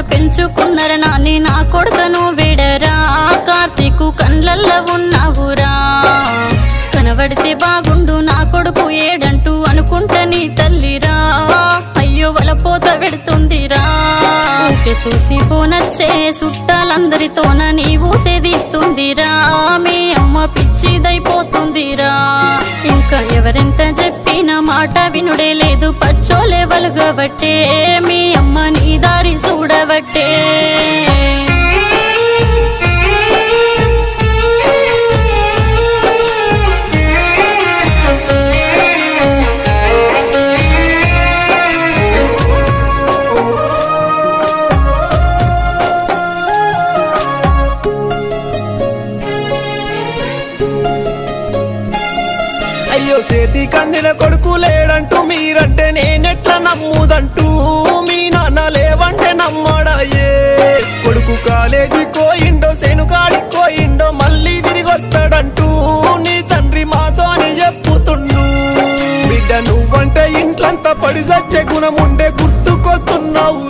పెంచుకున్నర నాని నా కొడుకను విడరా కార్తీకు కండ్లల్ల ఉన్నావురా కనబడితే బాగుండు నా కొడుకు ఏడంటూ అనుకుంటా నీ తల్లిరా అయ్యో వలపోత పెడుతుందిరా ఊకే చూసి పోనచ్చే చుట్టాలందరితోన నీవు సేదిస్తుందిరా మీ అమ్మ పిచ్చిదైపోతుందిరా ఇంకా ఎవరెంత చెప్పిన మాట వినుడే లేదు పచ్చోలే వలుగబట్టే మీ అమ్మ నీ దారి చూడబట్టే అయ్యో చేతి కందిన కొడుకు లేడంటూ మీరంటే నేనెట్లా నమ్ముదంటూ మీ నాన్న లేవంటే నమ్మడాయే కొడుకు కాలేజీ కోయిండో శనుకాడి కోయిండో మళ్ళీ తిరిగి వస్తాడంటూ నీ తండ్రి మాతో అని చెప్పుతుండు బిడ్డ నువ్వంటే ఇంట్లంతా పడి సచ్చే గుణముండే గుర్తుకొస్తున్నావు